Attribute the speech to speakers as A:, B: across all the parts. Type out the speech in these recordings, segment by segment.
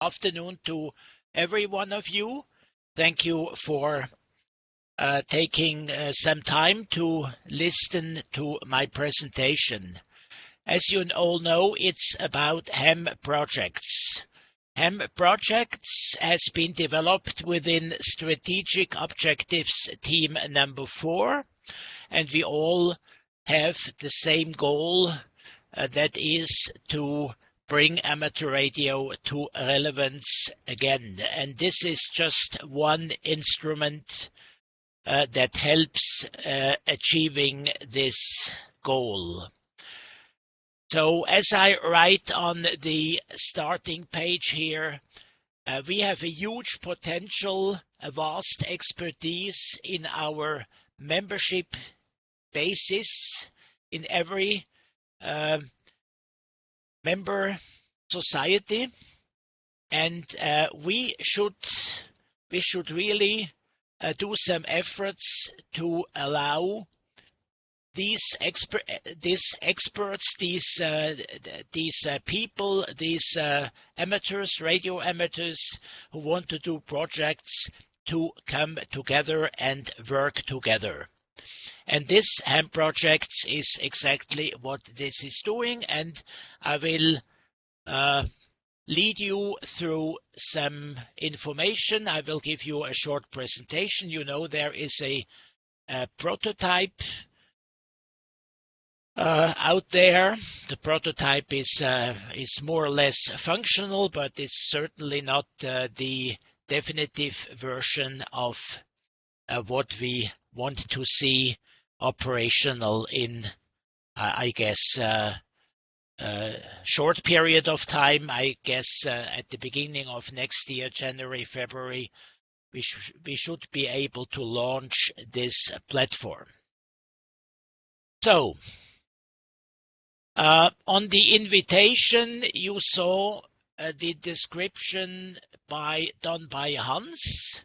A: afternoon to every one of you. Thank you for taking some time to listen to my presentation. As you all know, it's about HamProjects. HamProjects has been developed within Strategic Objectives Team number 4, and we all have the same goal, that is to bring amateur radio to relevance again. And this is just one instrument that helps achieving this goal. So as I write on the starting page here, we have a huge potential, a vast expertise in our membership basis in every member society, and we should really do some efforts to allow these experts, these people, these amateurs, radio amateurs who want to do projects, to come together and work together. And this HamProjects is exactly what this is doing, and I will lead you through some information. I will give you a short presentation. You know, there is a prototype out there. The prototype is more or less functional, but it's certainly not the definitive version of what we want to see operational in, I guess, short period of time. I guess at the beginning of next year, January, February, we should be able to launch this platform. So, on the invitation, you saw the description done by Hans.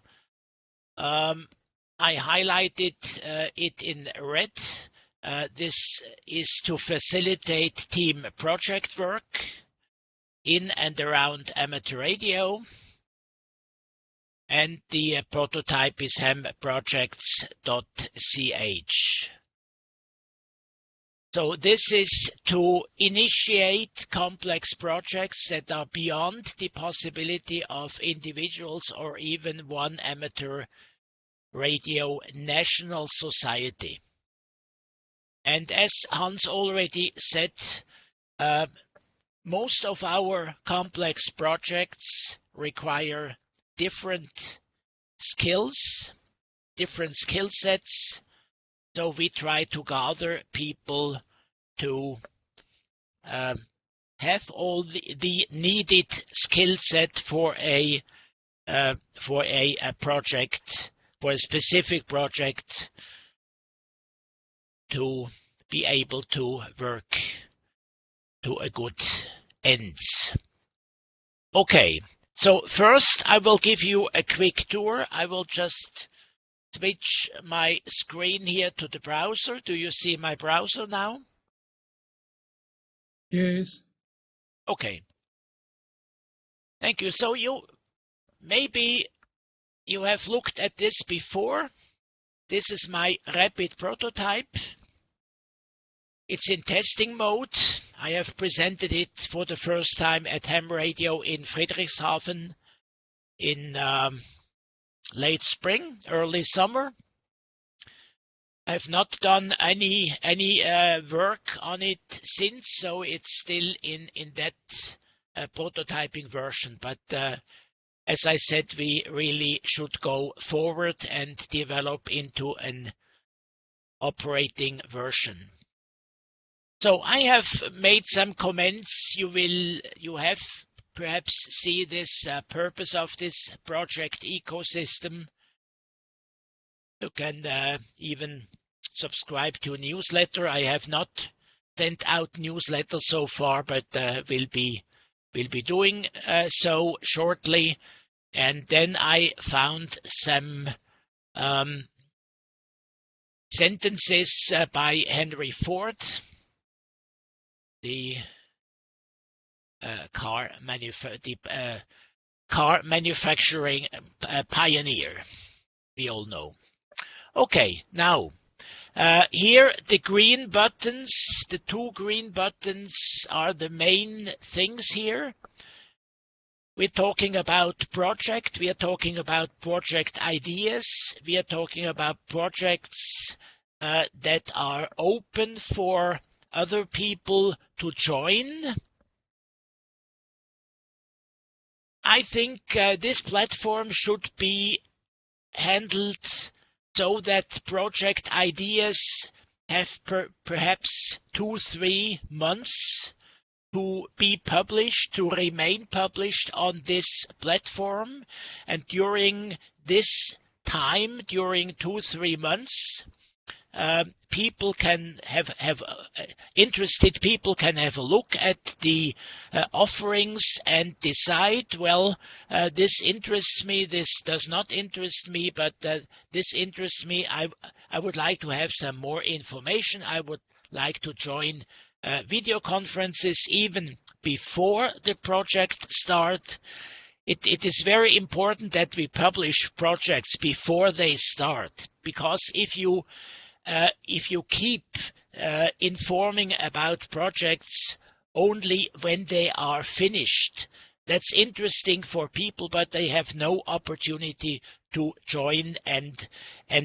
A: I highlighted it in red. This is to facilitate team project work in and around amateur radio. And the prototype is hamprojects.ch. So this is to initiate complex projects that are beyond the possibility of individuals or even one amateur radio national society. And as Hans already said, most of our complex projects require different skills, different skill sets. So we try to gather people to have all the needed skill set for a project, for a specific project, to be able to work to a good end. Okay, so first I will give you a quick tour. I will just switch my screen here to the browser. Do you see my browser now?
B: Yes.
A: Okay. Thank you. So maybe you have looked at this before. This is my rapid prototype. It's in testing mode. I have presented it for the first time at Ham Radio in Friedrichshafen in late spring, early summer. I've not done any work on it since, so it's still in that prototyping version. But as I said, we really should go forward and develop into an operating version. So I have made some comments. You have perhaps see this purpose of this project ecosystem. You can even subscribe to a newsletter. I have not sent out newsletters so far, but will be doing so shortly. And then I found some sentences by Henry Ford, the car manufacturing pioneer, we all know. Okay, now here the green buttons, the two green buttons are the main things here. We're talking about project, we are talking about project ideas, we are talking about projects that are open for other people to join. I think this platform should be handled so that project ideas have perhaps 2-3 months to be published, to remain published on this platform. And during this time, during 2-3 months, people can have interested people can have a look at the offerings and decide, well, this interests me, this does not interest me, but this interests me. I would like to have some more information. I would like to join video conferences even before the project start. It is very important that we publish projects before they start, because if you keep informing about projects only when they are finished, that's interesting for people, but they have no opportunity to join and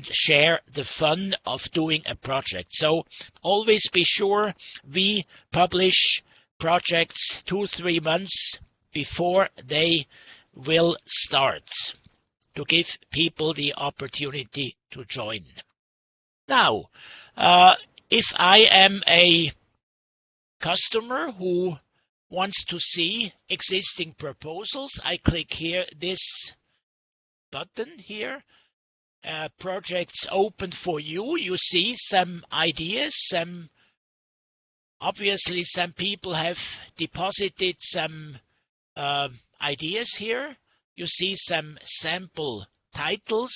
A: share the fun of doing a project. So always be sure we publish projects 2-3 months before they will start, to give people the opportunity to join. Now, if I am a customer who wants to see existing proposals, I click here, this button here, projects open for you. You see some ideas, obviously some people have deposited some ideas here. You see some sample titles.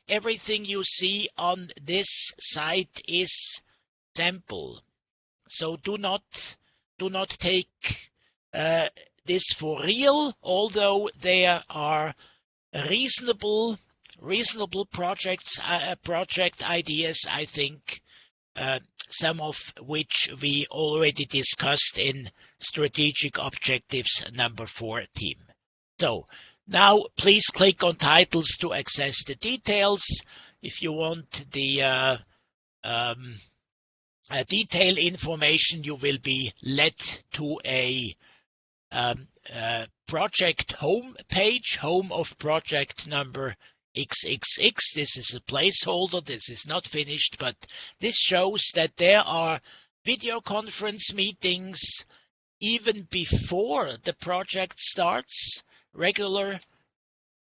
A: Everything you see on this site is sample. So do not take this for real, although there are reasonable project ideas, I think, some of which we already discussed in Strategic Objectives number 4 team. So now please click on titles to access the details. If you want the detail information, you will be led to a project home page, home of project number XXX. This is a placeholder, this is not finished, but this shows that there are video conference meetings even before the project starts, regular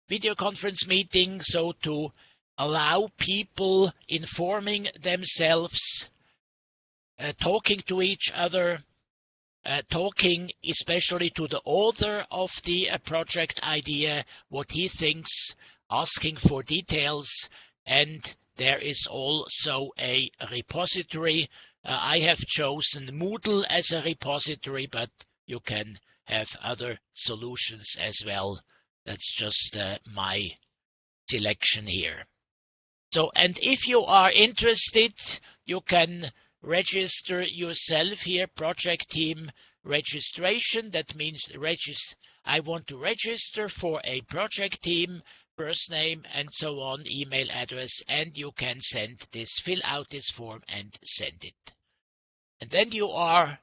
A: video conference meetings, so to allow people informing themselves, talking to each other, talking especially to the author of the project idea, what he thinks, asking for details, and there is also a repository. I have chosen Moodle as a repository, but you can have other solutions as well. That's just my selection here. So, and if you are interested, you can register yourself here, project team registration. That means I want to register for a project team, first name and so on, email address, and you can fill out this form and send it. And then you are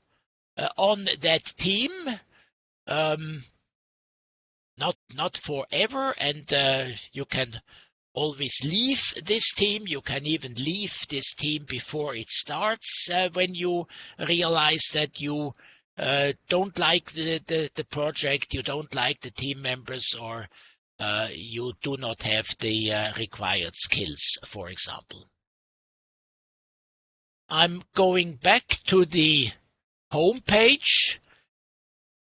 A: on that team, not forever, and you can always leave this team. You can even leave this team before it starts when you realize that you don't like the project, you don't like the team members, or you do not have the required skills, for example. I'm going back to the home page.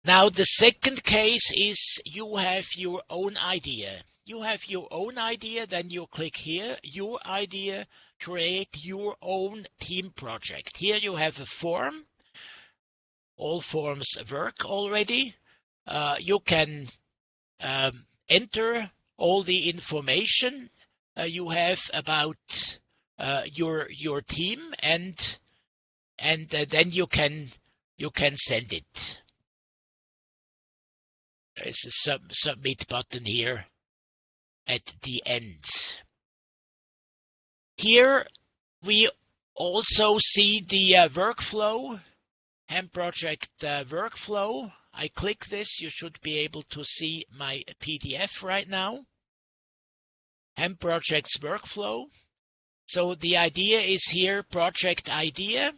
A: Now the second case is you have your own idea. You have your own idea, then you click here, your idea, create your own team project. Here you have a form. All forms work already. You can enter all the information you have about your team, and then you can send it. There is a submit button here at the end. Here we also see the workflow, HamProject workflow. I click this, you should be able to see my PDF right now. HamProjects workflow. So the idea is here, project idea.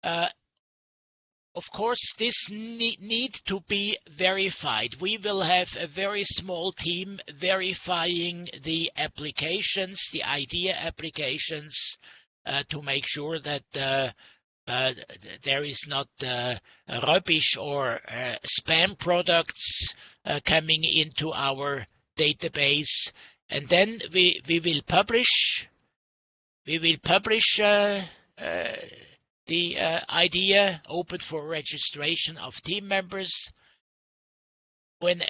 A: Of course, this need to be verified. We will have a very small team verifying the applications, the idea applications, to make sure that there is not rubbish or spam products coming into our database. And then we will publish. We will publish the idea, open for registration of team members. When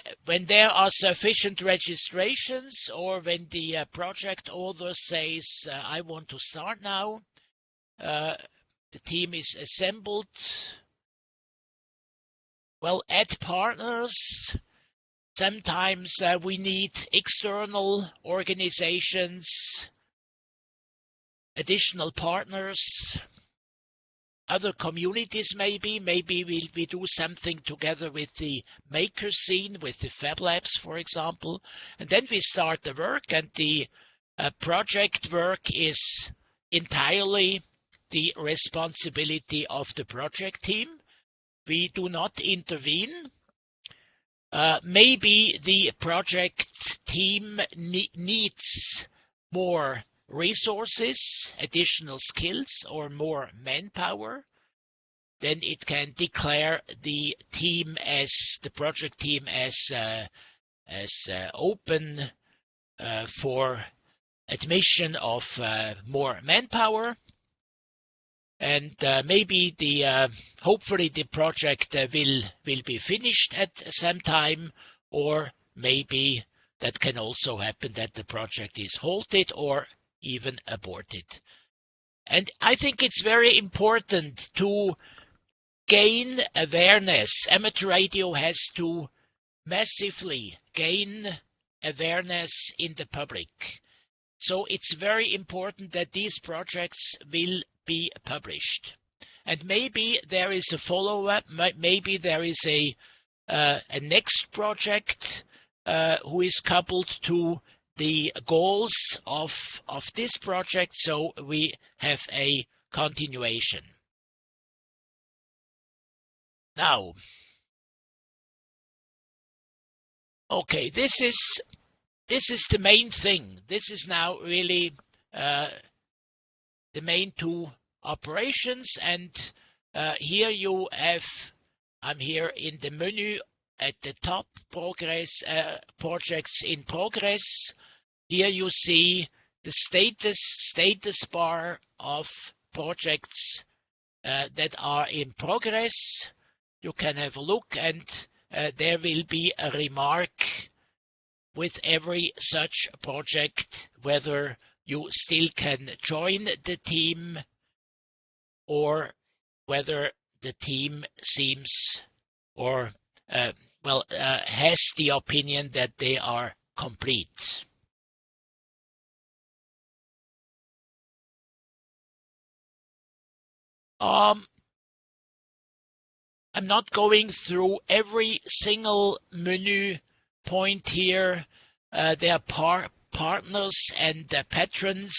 A: there are sufficient registrations, or when the project author says, I want to start now, the team is assembled. Well, add partners. Sometimes we need external organizations, additional partners, other communities maybe. Maybe we do something together with the maker scene, with the Fab Labs, for example. And then we start the work, and the project work is entirely the responsibility of the project team. We do not intervene. Maybe the project team needs more resources, additional skills, or more manpower. Then it can declare the team as the project team as open for admission of more manpower. And maybe hopefully the project will be finished at some time, or maybe that can also happen that the project is halted or even aborted. And I think it's very important to gain awareness. Amateur radio has to massively gain awareness in the public. So it's very important that these projects will be published. And maybe there is a follow-up, maybe there is a next project who is coupled to the goals of this project, so we have a continuation. Now, okay, this is the main thing. This is now really the main two operations, and here you have, I'm here in the menu at the top, progress, projects in progress. Here you see the status bar of projects that are in progress. You can have a look, and there will be a remark with every such project, whether you still can join the team or whether the team seems or has the opinion that they are complete. I'm not going through every single menu point here. There are partners and patrons.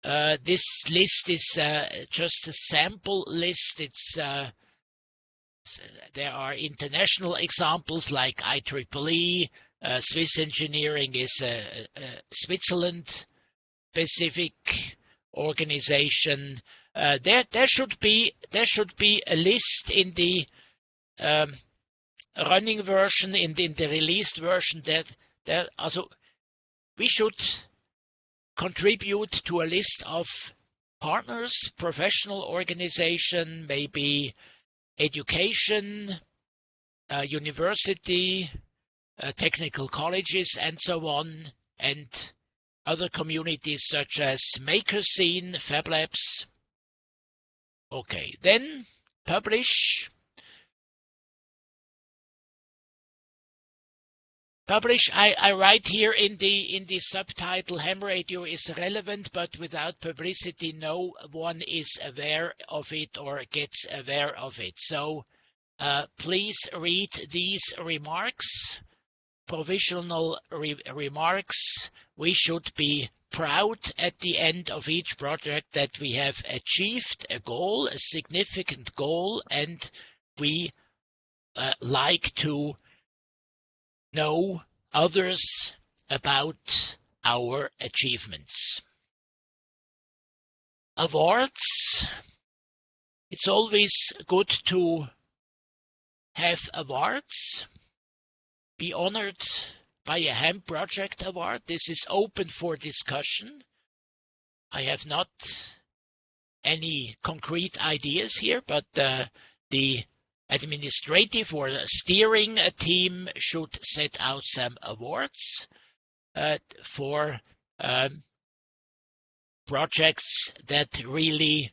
A: This list is just a sample list. There are international examples like IEEE. Swiss Engineering is a Switzerland-specific organization. There should be a list in the running version, in the released version, that also we should contribute to a list of partners, professional organization, maybe education, university, technical colleges and so on, and other communities such as Maker Scene, Fab Labs. Okay, then publish. Publish, I write here in the subtitle, ham radio is relevant, but without publicity, no one is aware of it or gets aware of it. So please read these remarks, provisional remarks. We should be proud at the end of each project that we have achieved a goal, a significant goal, and we like to know others about our achievements. Awards. It's always good to have awards, be honored by a Ham Project Award. This is open for discussion. I have not any concrete ideas here, but the administrative or steering team should set out some awards for projects that really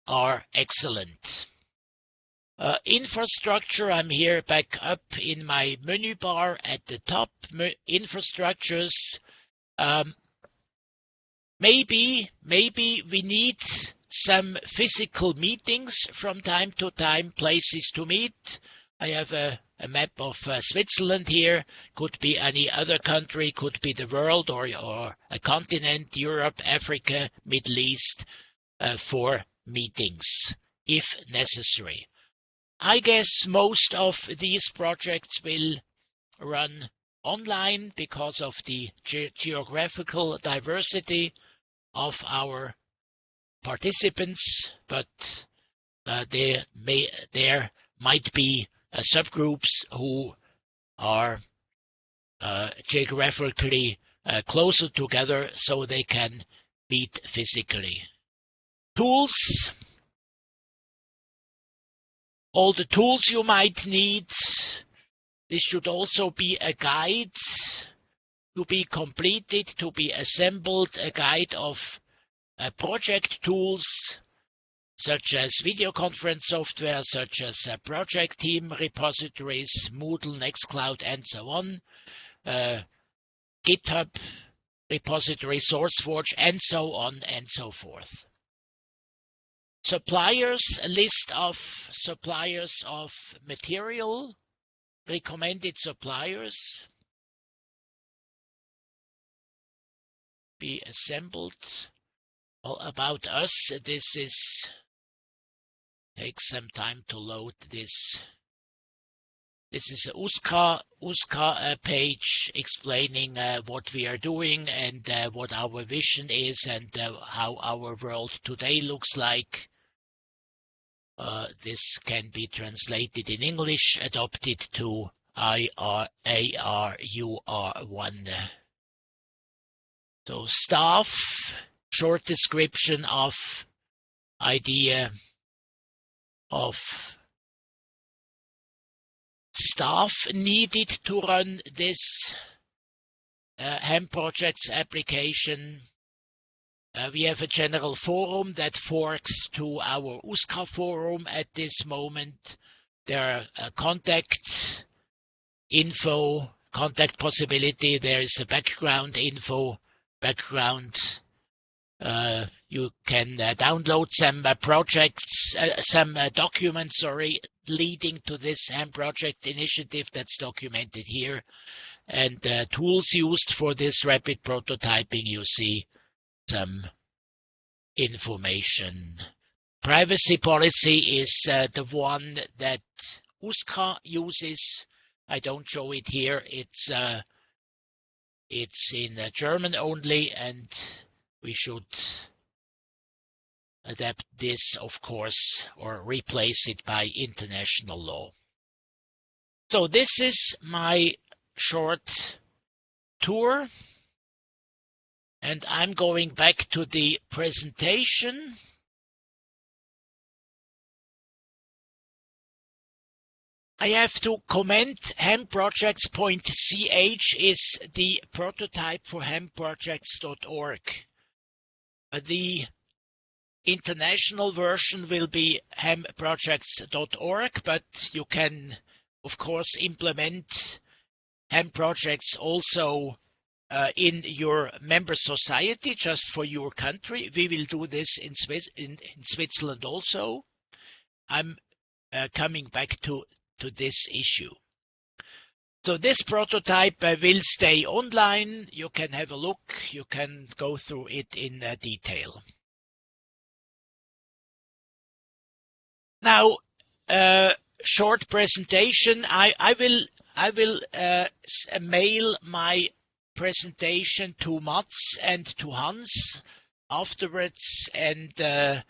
A: are excellent. Infrastructure, I'm here back up in my menu bar at the top. Infrastructures. Maybe we need some physical meetings from time to time, places to meet. I have a map of Switzerland here. Could be any other country, could be the world or a continent, Europe, Africa, Middle East, for meetings, if necessary. I guess most of these projects will run online because of the geographical diversity of our participants, but there might be subgroups who are geographically closer together so they can meet physically. Tools. All the tools you might need. This should also be a guide to be completed, to be assembled, a guide of project tools such as video conference software, such as project team repositories, Moodle, Nextcloud, and so on, GitHub repository, SourceForge, and so on and so forth. Suppliers, a list of suppliers of material, recommended suppliers, be assembled. All about us, this takes some time to load this. This is a USCA page explaining what we are doing and what our vision is and how our world today looks like. This can be translated in English, adopted to IARU1. So staff, short description of idea of staff needed to run this HamProjects application. We have a general forum that forks to our USCA forum at this moment. There are contact info, contact possibility. There is a background info, background. You can download some projects, some documents, leading to this HAM project initiative that's documented here. And tools used for this rapid prototyping, you see some information. Privacy policy is the one that USCA uses. I don't show it here. It's in German only, and we should adapt this, of course, or replace it by international law. So this is my short tour, and I'm going back to the presentation. I have to comment HamProjects.ch is the prototype for HamProjects.org. The international version will be HamProjects.org, but you can, of course, implement HamProjects also in your member society, just for your country. We will do this in Switzerland also. I'm coming back to this issue. So this prototype will stay online. You can have a look. You can go through it in detail. Now, short presentation. I will mail my presentation to Mats and to Hans afterwards, and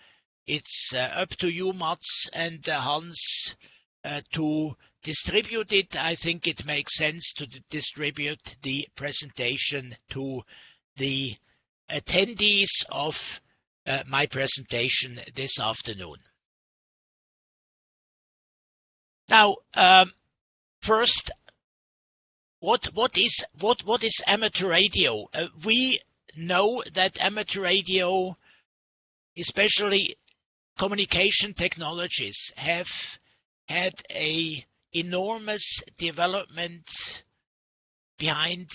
A: it's up to you, Mats and Hans, to distribute it. I think it makes sense to distribute the presentation to the attendees of my presentation this afternoon. Now, first, what is amateur radio? We know that amateur radio, especially communication technologies, have had an enormous development behind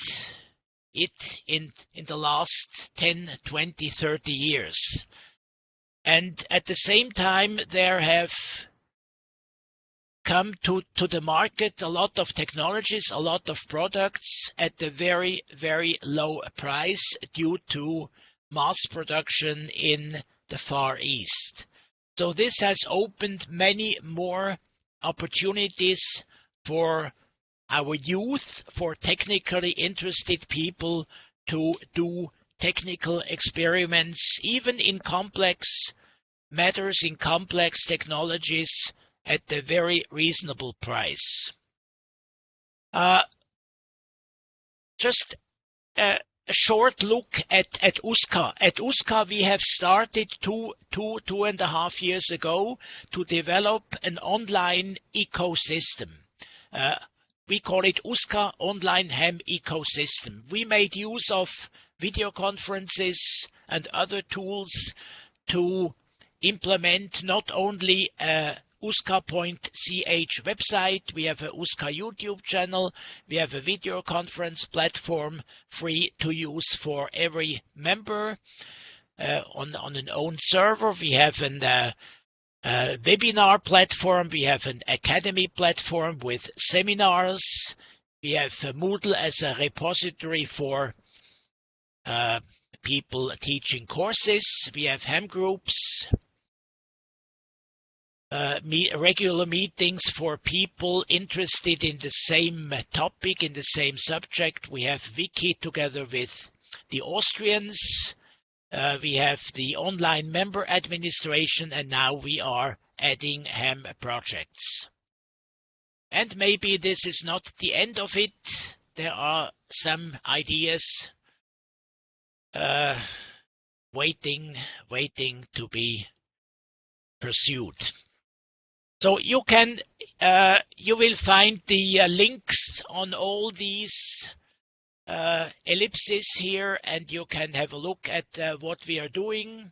A: it in the last 10, 20, 30 years. And at the same time, there have come to the market a lot of technologies, a lot of products at a very, very low price due to mass production in the Far East. So this has opened many more opportunities for our youth, for technically interested people to do technical experiments, even in complex matters, in complex technologies, at a very reasonable price. Just a short look at USCA. At USCA, we have started two and a half years ago to develop an online ecosystem. We call it USCA Online Ham Ecosystem. We made use of video conferences and other tools to implement not only USCA.ch website, we have a USCA YouTube channel, we have a video conference platform free to use for every member on an own server. We have a webinar platform, we have an academy platform with seminars, we have Moodle as a repository for people teaching courses, we have ham groups, regular meetings for people interested in the same topic, in the same subject. We have Wiki together with the Austrians. We have the online member administration, and now we are adding HamProjects. And maybe this is not the end of it. There are some ideas waiting to be pursued. So you can, you will find the links on all these ellipses here, and you can have a look at what we are doing.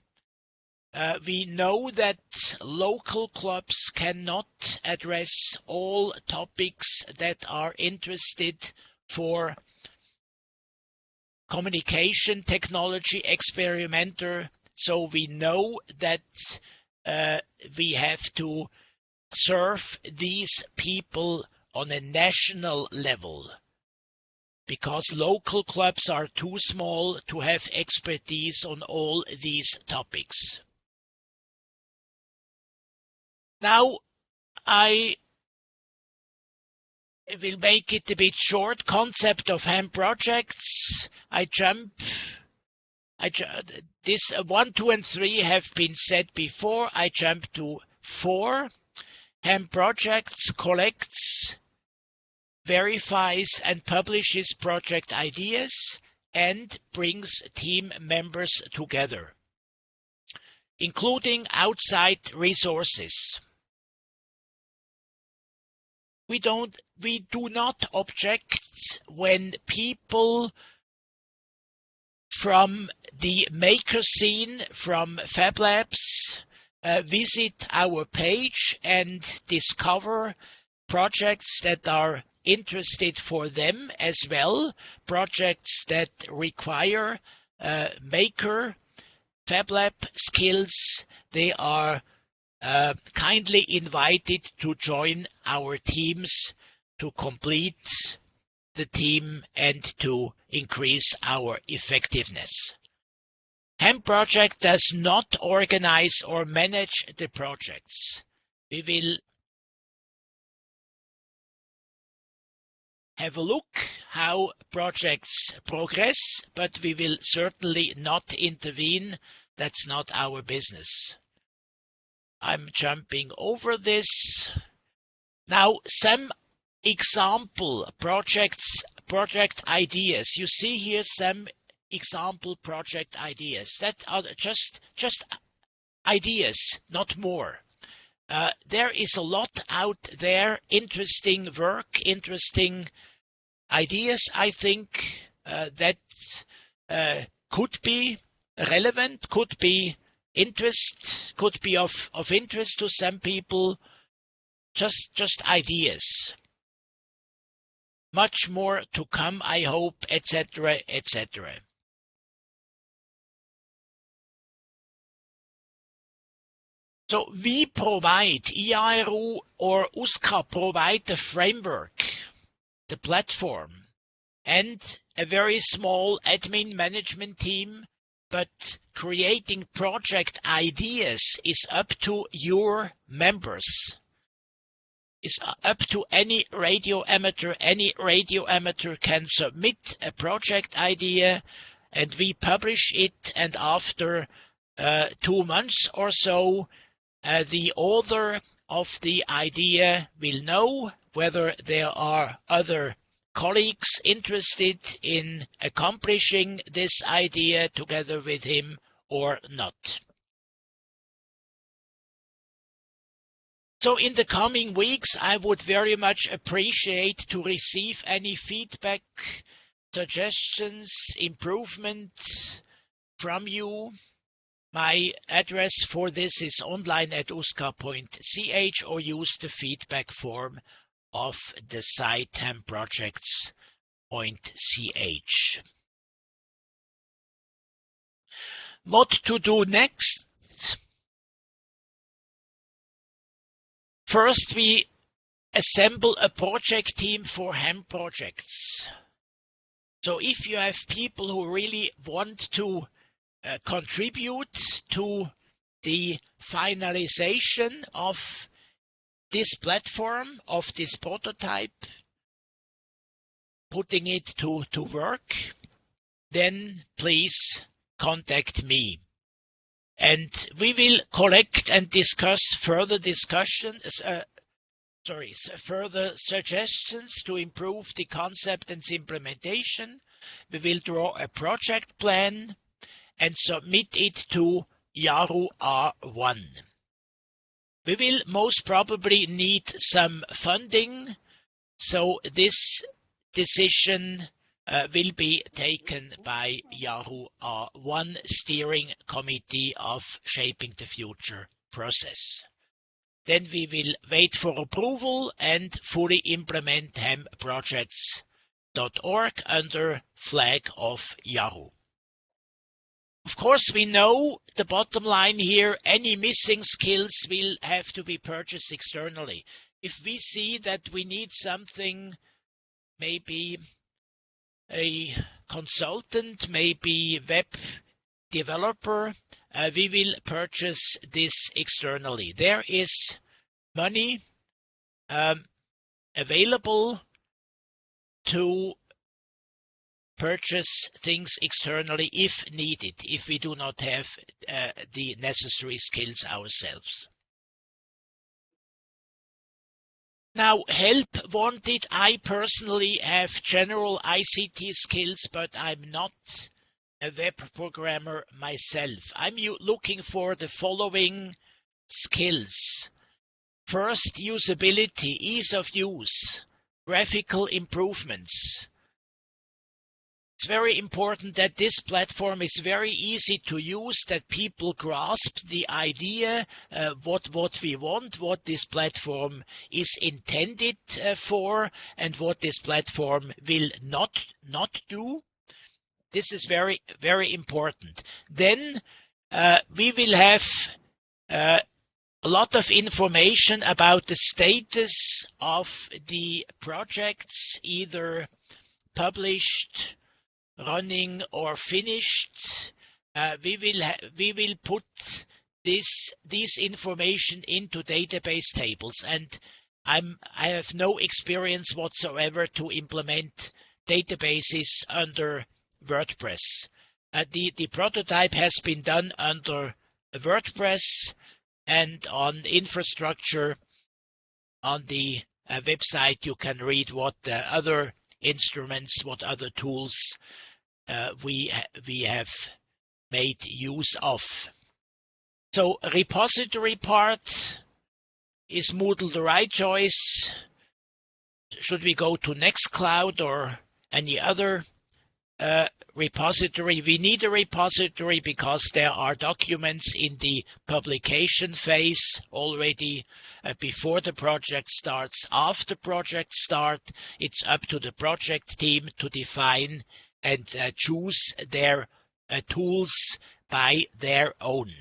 A: We know that local clubs cannot address all topics that are interested for communication technology experimenter. So we know that we have to serve these people on a national level, because local clubs are too small to have expertise on all these topics. Now, I will make it a bit short. Concept of HamProjects. This 1, 2, and 3 have been said before. I jump to 4. HamProjects collects, verifies, and publishes project ideas and brings team members together, including outside resources. We do not object when people from the maker scene, from Fab Labs, visit our page and discover projects that are interested for them as well, projects that require maker Fab Lab skills. They are kindly invited to join our teams to complete the team and to increase our effectiveness. HamProject does not organize or manage the projects. We will have a look how projects progress, but we will certainly not intervene. That's not our business. I'm jumping over this. Now, some example project ideas. You see here some example project ideas that are just ideas, not more. There is a lot out there, interesting work, interesting ideas, I think, that could be relevant, could be of interest to some people. Just ideas. Much more to come, I hope, etc., etc. So we provide, IARU or USCA provide the framework, the platform, and a very small admin management team, but creating project ideas is up to your members. It's up to any radio amateur. Any radio amateur can submit a project idea, and we publish it, and after 2 months or so, the author of the idea will know whether there are other colleagues interested in accomplishing this idea together with him or not. So in the coming weeks, I would very much appreciate to receive any feedback, suggestions, improvement from you. My address for this is online@usca.ch, or use the feedback form of the site HamProjects.ch. What to do next? First, we assemble a project team for HamProjects. So if you have people who really want to contribute to the finalization of this platform, of this prototype, putting it to work, then please contact me. And we will collect and discuss further further suggestions to improve the concept and implementation. We will draw a project plan and submit it to IARU R1. We will most probably need some funding, so this decision will be taken by IARU R1 Steering Committee of Shaping the Future process. Then we will wait for approval and fully implement HamProjects.org under flag of IARU. Of course, we know the bottom line here, any missing skills will have to be purchased externally. If we see that we need something, maybe a consultant, maybe web developer, we will purchase this externally. There is money available to purchase things externally if needed, if we do not have the necessary skills ourselves. Now, help wanted. I personally have general ICT skills, but I'm not a web programmer myself. I'm looking for the following skills. First, usability, ease of use, graphical improvements. It's very important that this platform is very easy to use, that people grasp the idea, what we want, what this platform is intended for, and what this platform will not do. This is very, very important. Then we will have a lot of information about the status of the projects, either published, running, or finished. We will put this information into database tables, and I have no experience whatsoever to implement databases under WordPress. The prototype has been done under WordPress, and on infrastructure on the website you can read what other instruments, what other tools we have made use of. So repository part, is Moodle the right choice? Should we go to Nextcloud or any other repository? We need a repository because there are documents in the publication phase already before the project starts. After project start, it's up to the project team to define and choose their tools by their own,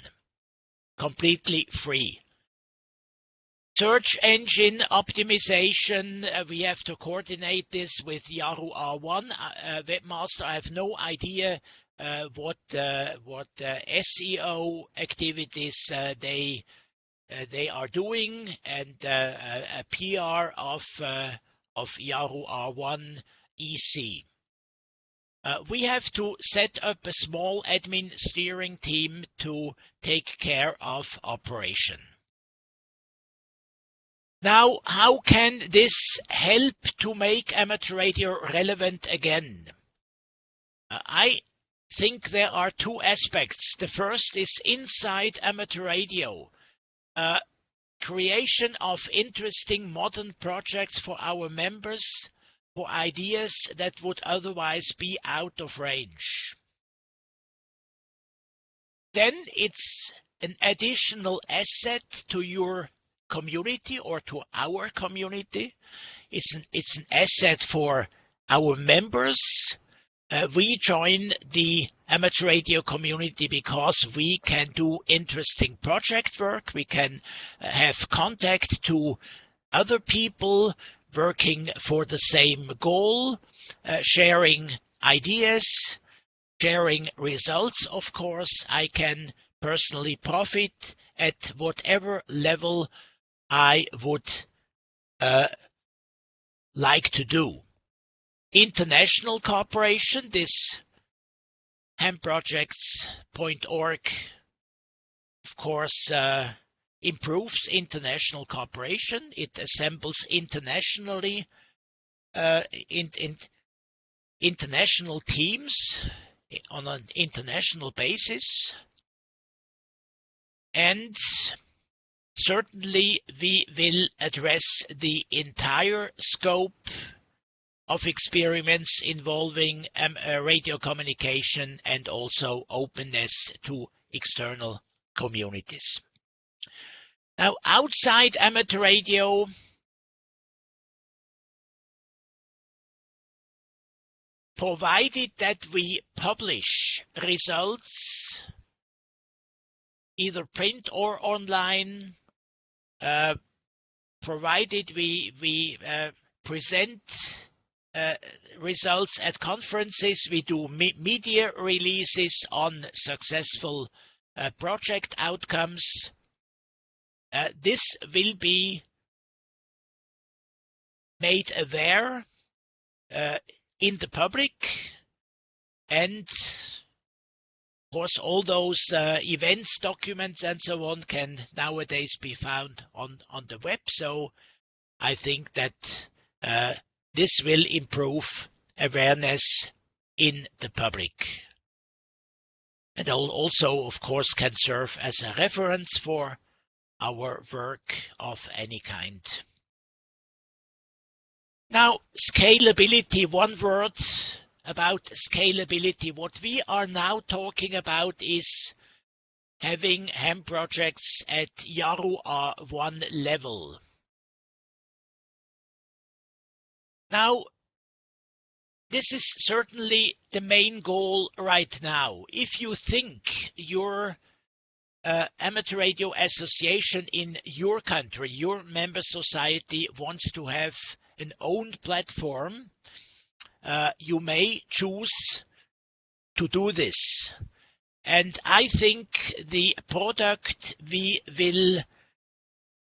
A: completely free. Search engine optimization, we have to coordinate this with IARU R1 webmaster. I have no idea what SEO activities they are doing, and a PR of IARU R1 EC. We have to set up a small admin steering team to take care of operation. Now, how can this help to make amateur radio relevant again? I think there are two aspects. The first is inside amateur radio. Creation of interesting modern projects for our members, for ideas that would otherwise be out of range. Then it's an additional asset to your community or to our community. It's an asset for our members. We join the amateur radio community because we can do interesting project work. We can have contact to other people working for the same goal, sharing ideas, sharing results. Of course, I can personally profit at whatever level I would like to do. International cooperation, this HamProjects.org, of course, improves international cooperation. It assembles internationally, international teams on an international basis. And certainly we will address the entire scope of experiments involving radio communication and also openness to external communities. Now, outside amateur radio, provided that we publish results, either print or online, provided we present results at conferences, we do media releases on successful project outcomes. This will be made aware in the public, and of course all those events, documents and so on can nowadays be found on the web. So I think that this will improve awareness in the public. And also, of course, can serve as a reference for our work of any kind. Now, scalability, one word about scalability. What we are now talking about is having HamProjects at IARU R1 level. Now, this is certainly the main goal right now. If you think your amateur radio association in your country, your member society wants to have an owned platform, you may choose to do this. And I think the product we will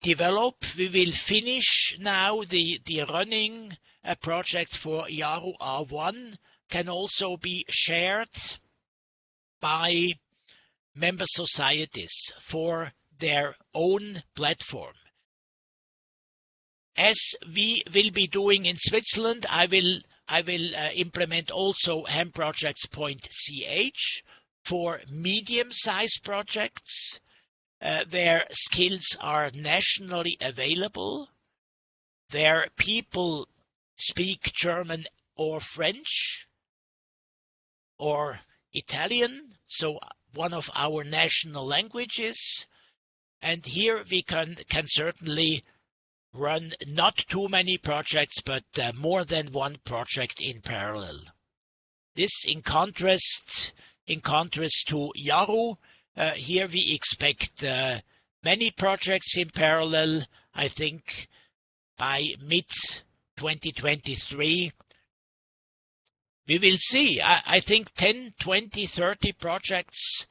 A: develop, we will finish now the running project for IARU R1 can also be shared by member societies for their own platform. As we will be doing in Switzerland, I will implement also HamProjects.ch for medium-sized projects where skills are nationally available, where people speak German or French or Italian, so one of our national languages. And here we can certainly run not too many projects, but more than one project in parallel. This in contrast to IARU, here we expect many projects in parallel. I think by mid-2023, we will see. I think 10, 20, 30 projects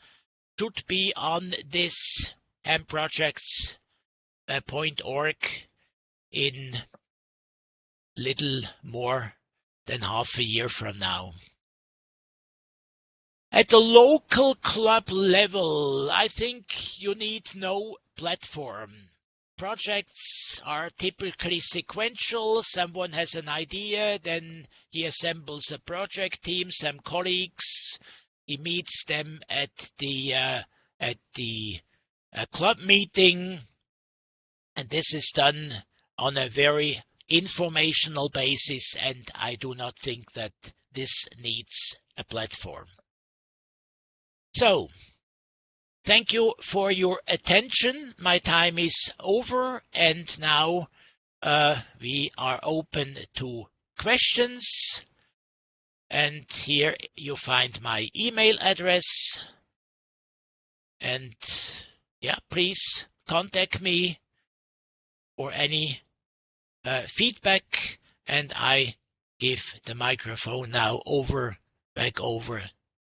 A: should be on this HamProjects.org in little more than half a year from now. At the local club level, I think you need no platform. Projects are typically sequential. Someone has an idea, then he assembles a project team, some colleagues. He meets them at the club meeting, and this is done on a very informational basis, and I do not think that this needs a platform. So, thank you for your attention. My time is over, and now we are open to questions. And here you find my email address. And yeah, please contact me for any feedback. And I give the microphone now back over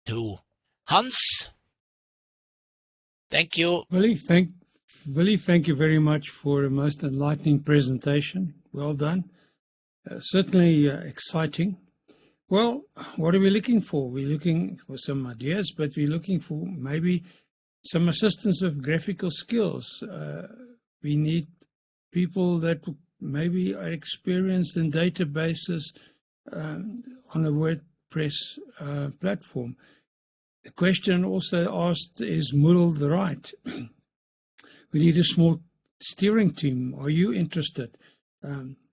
A: to Hans. Thank you.
B: Willi, thank you very much for a most enlightening presentation. Well done. Certainly exciting. Well, what are we looking for? We're looking for some ideas, but we're looking for maybe some assistance of graphical skills. We need people that maybe are experienced in databases on a WordPress platform. The question also asked, is Moodle the right? We need a small steering team. Are you interested?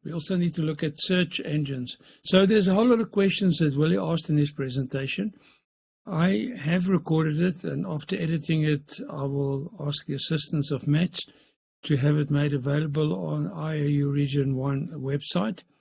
B: We also need to look at search engines. So there's a whole lot of questions that Willi asked in his presentation. I have recorded it, and after editing it, I will ask the assistance of Matt to have it made available on IARU Region 1 website.